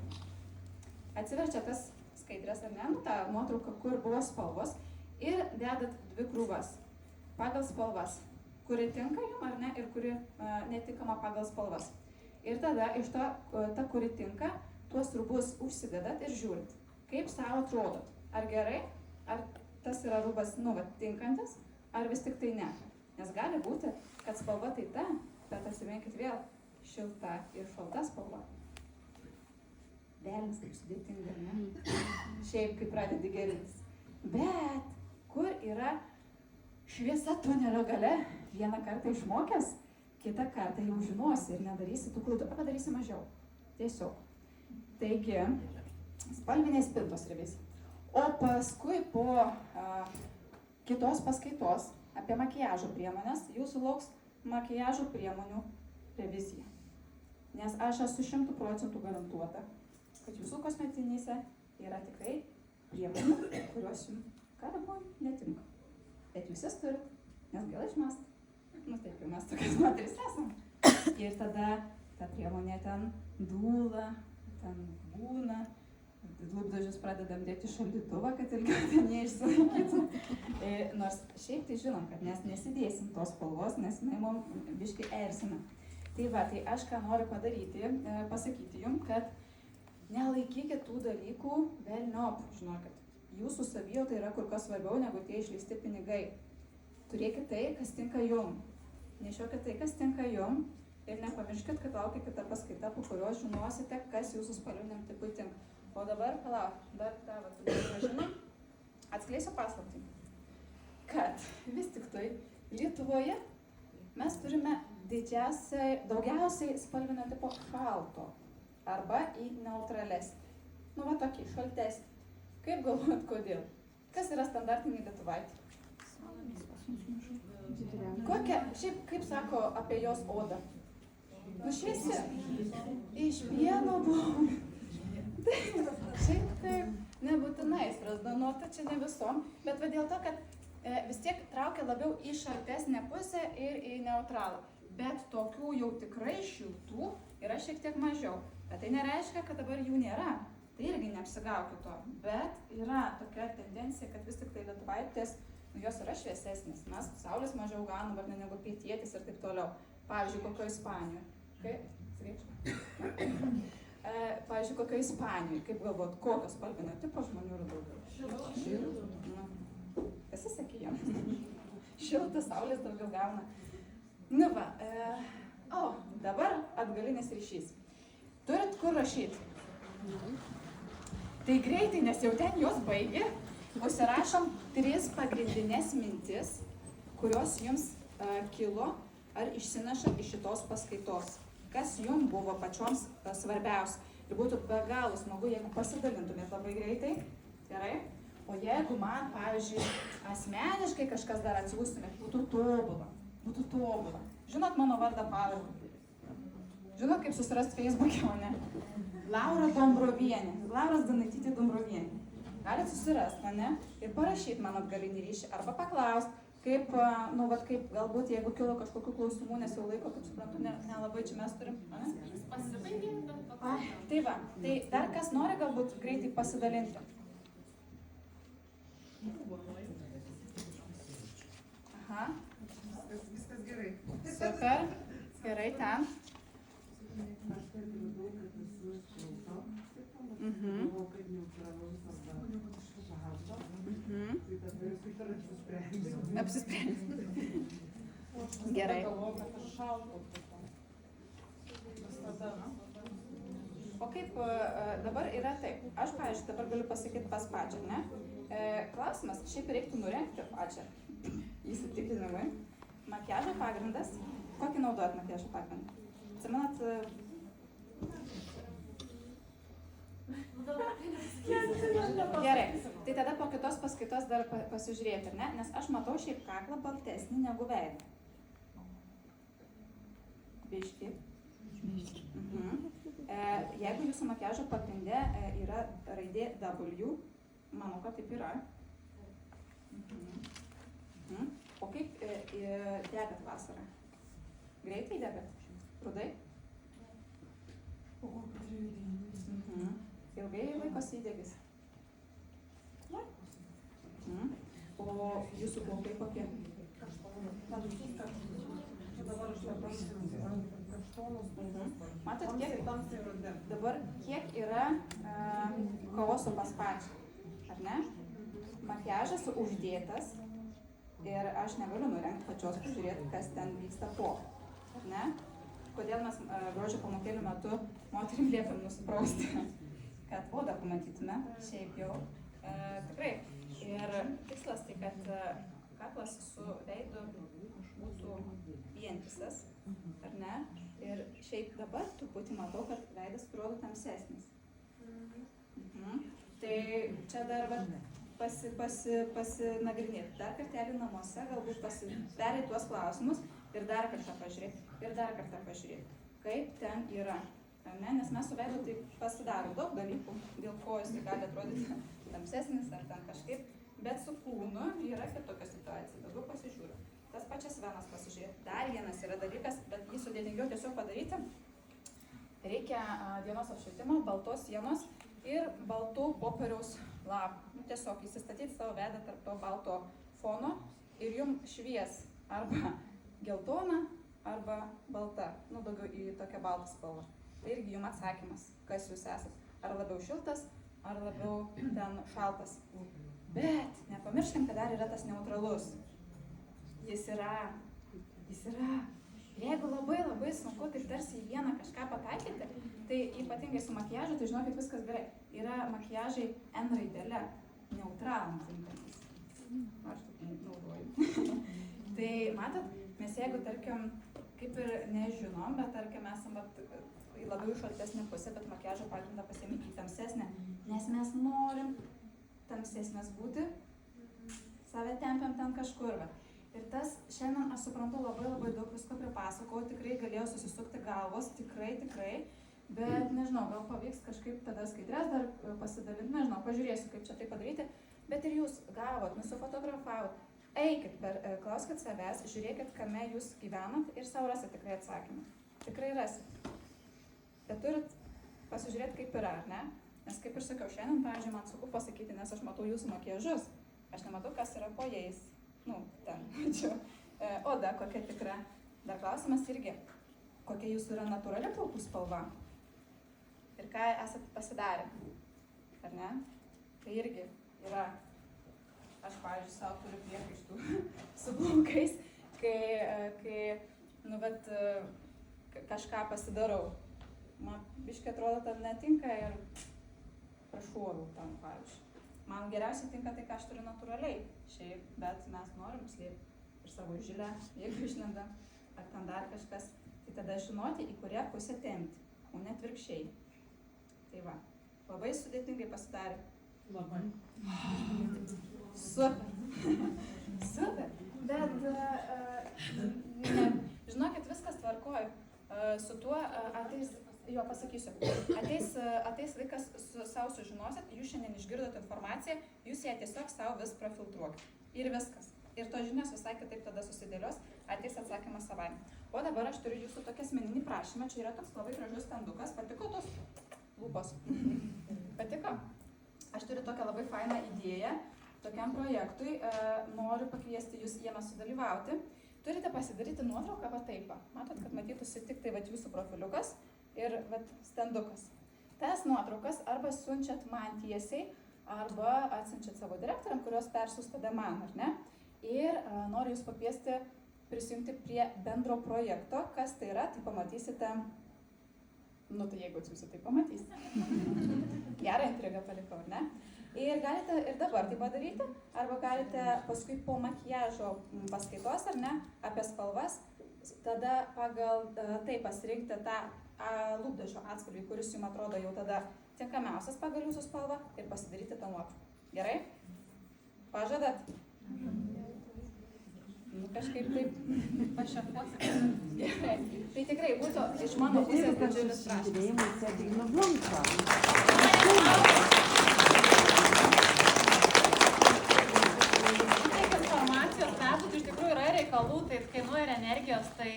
Atsiverčia tas skaidrės, ar ne, nu, tą nuotrauką, kur buvo spalvos ir dedat dvi krūvas pagal spalvas, kuri tinka jum, ar ne, ir kuri netinkama pagal spalvas. Ir tada iš to, ta, kuri tinka, tuos rūbus užsidedat ir žiūrit, kaip savo atrodot. Ar gerai, ar tas yra rūbas, nu, va, tinkantis, ar vis tik tai ne. Nes gali būti, kad spalva tai ta, bet atsiminkit vėl, šilta ir šalta spalva. Velnis kaip sudėtinga, ne? Šiaip kaip pradedi gerintis. Bet kur yra šviesa tunelio gale, vieną kartą išmokęs, kitą kartą jau žinosi ir nedarysi tų klaidų, arba darysi mažiau. Tiesiog. Taigi, spalvinės spintos revizija. O paskui po kitos paskaitos apie makiažo priemonės jūsų lauks makiažo priemonių revizija. Nes aš esu 100% garantuota, kad jūsų kosmetinėse yra tikrai priemonių, kurios jums galbūt netinka. Bet jūs jas turit, nes gal išmest. Nu taip, jau mes tokias moteris esam. Ir tada ta priemonė ten dūla, ten būna, Lūpdažius pradedam dėti šaldytuvą, kad ilgiau ten neišsilaikytų. Nors šiaip tai žinom, kad mes nesidėsim tos spalvos, nes jinai mums biškai erzina. Tai va, tai aš ką noriu padaryti, pasakyti jums, kad nelaikykit tų dalykų velniop, žinokit. Jūsų savijauta yra kur kas svarbiau negu tie išleisti pinigai. Turėkit tai, kas tinka jum. Nešiokit tai, kas tinka jum. Ir nepamirškit, kad laukia kita paskaita, po kurios žinosite, kas jūsų spalviniam tipui tinka. O dabar, palauk, dar tą gražiną, atskleisiu paslaptį, kad vis tik tai Lietuvoje mes turime daugiausiai spalvinio tipo šalto arba į neutralesnį. Nu va tokį, šaltesnį. Kaip galvojat, kodėl? Kas yra standartiniai lietuvaitį? Kokia, šiaip kaip sako apie jos odą? Nu šviesi, iš pieno buvo. Šiaip taip, nebūtinai strazdanota, čia ne visom, bet va dėl to, kad vis tiek traukia labiau į šaltesnę pusę ir į neutralą. Bet tokių jau tikrai šiltų yra šiek tiek mažiau. Bet tai nereiškia, kad dabar jų nėra. Tai irgi neapsigaukit to. Bet yra tokia tendencija, kad vis tik tai lietuvaitės, nu, jos yra šviesesnės. Mes saulės mažiau gaunam, ar ne, negu pietietis ir taip toliau. Pavyzdžiui, kokio Ispanijoje. Pavyzdžiui, kokio Ispanijoje. Kaip galvot, kokios spalvinio tipo žmonių yra daugiau? Šiltų. Pasisaky jam. Šiltų, saulės daugiau gauna. Nu va, dabar atgalinis ryšys. Turit kur rašyti? Tai greitai, nes jau ten jos baigė, užsirašom 3 pagrindinės mintis, kurios jums kilo ar išsinešat iš šitos paskaitos. Kas jums buvo pačioms svarbiausia. Ir būtų be galo smagu, jeigu pasidalintumėt labai greitai. Gerai? O jeigu man, pavyzdžiui, asmeniškai kažkas dar atsiųstumėt, būtų tobula. Būtų tobula. Žinot mano vardą pavardę? Žinot, kaip susirast Facebook'e mane? Laura Dombrovienė. Laura Zdanaitytė Dombrovienė. Galit susirast mane ir parašyti man atgalinį ryšį. Arba paklaust, kaip, nu, vat, kaip galbūt, jeigu kilo kažkokių klausimų, nes jau laiko, kaip suprantu, nelabai čia mes turim. Pasibaigė, bet... Tai va, tai dar kas nori galbūt greitai pasidalinti? Aha. Viskas gerai. Super. Gerai, ten. Apsisprendė. Gerai. O kaip dabar yra taip? Aš, pavyzdžiui, dabar galiu pasakyti pas pačią, ne? Klausimas, šiaip reiktų nurengti pačią įsitikinimui. Makiažo pagrindas. Kokį naudojat makiažo pagrindą? Atsimenat? Gerai, tai tada po kitos paskaitos dar pasižiūrėti, ne? Nes aš matau šiaip kaklą baltesnį negu veidą. Biški. Jeigu jūsų makiažo pagrinde yra raidė W, manau, kad taip yra. O kaip degat vasarą? Greitai degat? Rudai? Ilgai laikosi įdegis? O jūsų plaukai kokie? Matot, kiek yra chaoso pas pačią, ar ne? Makiažas uždėtas ir aš negaliu nurengti pačios pažiūrėti, kas ten vyksta po, ar ne? Kodėl mes grožio pamokėlių metu moterim liepėm nusiprausti, kad odą pamatytume, šiaip jau tikrai. Ir tikslas tai, kad kaklas su veidu būtų vientisas, ar ne? Ir šiaip dabar truputį matau, kad veidas atrodo tamsesnis. Tai čia dar pasinagrinėti, dar kartelį namuose, galbūt perėti tuos klausimus ir dar kartą pažiūrėti, kaip ten yra, ne? Nes mes su veidu tai pasidarom daug dalykų, dėl ko jis gali atrodyti tamsesnis ar ten kažkaip, bet su kūnu yra kitokia situacija, daugiau pasižiūriu. Tas pačias venas pasižiūrėti. Dar vienas yra dalykas, bet jį sudėtingiau tiesiog padaryti. Reikia dienos apšvietimo, baltos sienos ir baltų popieriaus lapų. Nu, tiesiog įsistatyti savo veidą tarp to balto fono ir jum švies arba geltona, arba balta. Nu, daugiau į tokią baltą spalvą. Tai irgi jum atsakymas, kas jūs esat. Ar labiau šiltas, ar labiau ten šaltas. Bet nepamirškim, kad dar yra tas neutralus. Jis yra. Jeigu labai sunku, tai tarsi į vieną kažką pataikyti, tai ypatingai su makiažu, tai žinokit, viskas gerai. Yra makiažai N raidele, neutralų tinkantis. Aš taip naudoju. Tai matot, mes jeigu, tarkim, kaip ir nežinom, bet tarkim, esame labiau į šaltesnę pusę, bet makiažo pagrindą pasiėmė į tamsesnę, nes mes norim tamsesnės būti, save tempiam ten kažkur. Va. Ir tas, šiandien aš suprantu, labai daug visko pripasakau, tikrai galėjau susisukti galvos, tikrai, bet nežinau, gal pavyks kažkaip tada skaidrės dar pasidalinti, nežinau, pažiūrėsiu, kaip čia tai padaryti, bet ir jūs gavot, nusifotografavot, eikit, klauskit savęs, žiūrėkit, kame jūs gyvenat ir savo rasit tikrai atsakymą. Tikrai rasit. Bet turit pasižiūrėti, kaip yra, ar ne? Nes kaip ir sakiau, šiandien, pavyzdžiui, man sunku pasakyti, nes aš matau jūsų makiažus, aš nematau, kas yra po jais. Nu, ten, čia, oda kokia tikra. Dar klausimas irgi, kokia jūsų yra natūrali plaukų spalva ir ką esat pasidarę, ar ne? Tai irgi yra, aš, pavyzdžiui, savo turiu priekaištų su plaukais, kai nu, bet kažką pasidarau. Man biškai atrodo, kad netinka ir prašuoviau tam, pavyzdžiui. Man geriausiai tinka tai, ką aš turiu natūraliai, šiaip, bet mes norim slėpti ir savo žilę, jeigu išlenda, ar ten dar kažkas, tai tada žinoti, į kurią pusę tempti, o ne atvirkščiai. Tai va, labai sudėtingai pasidarė. Labai. Super, bet, žinokit, viskas tvarkoj, su tuo ateis, jo pasakysiu, ateis laikas savo sužinosit, jūs šiandien išgirdot informaciją, jūs ją tiesiog savo vis profiltruokit. Ir viskas. Ir to žinios visai kitaip tada susidėlios, ateis atsakymas savaime. O dabar aš turiu jūsų tokį asmeninį prašymą, čia yra toks labai gražus standukas, patiko tos lūpos? Patiko? Aš turiu tokią labai fainą idėją, tokiam projektui, noriu pakviesti jūs jame sudalyvauti. Turite pasidaryti nuotrauką va taip, matot, kad matytųsi tik tai va jūsų profiliukas ir va standukas. Tas nuotraukas arba siunčiat man tiesiai, arba atsiunčiat savo direktoriam, kurios persiųs tada man, ar ne? Ir noriu jūs pakviesti prisijungti prie bendro projekto. Kas tai yra, tai pamatysite, nu tai jeigu atsiųsit, tai pamatysite. Gerą intrigą palikau, ar ne? Ir galite ir dabar tai padaryti, arba galite paskui po makiažo paskaitos, ar ne, apie spalvas, tada pagal tai pasirinkti tą lūpdažio atspalvį, kuris jums atrodo jau tada tinkamiausias pagal jūsų spalvą ir pasidaryti tą nuotrauką. Gerai? Pažadat? Nu, kažkaip taip pašafuosite. Gerai. Tai tikrai būtų iš mano pusės didžiulis prašymas. Informacijos perduoti iš tikrųjų yra reikalų, tai kainuoja ir energijos, tai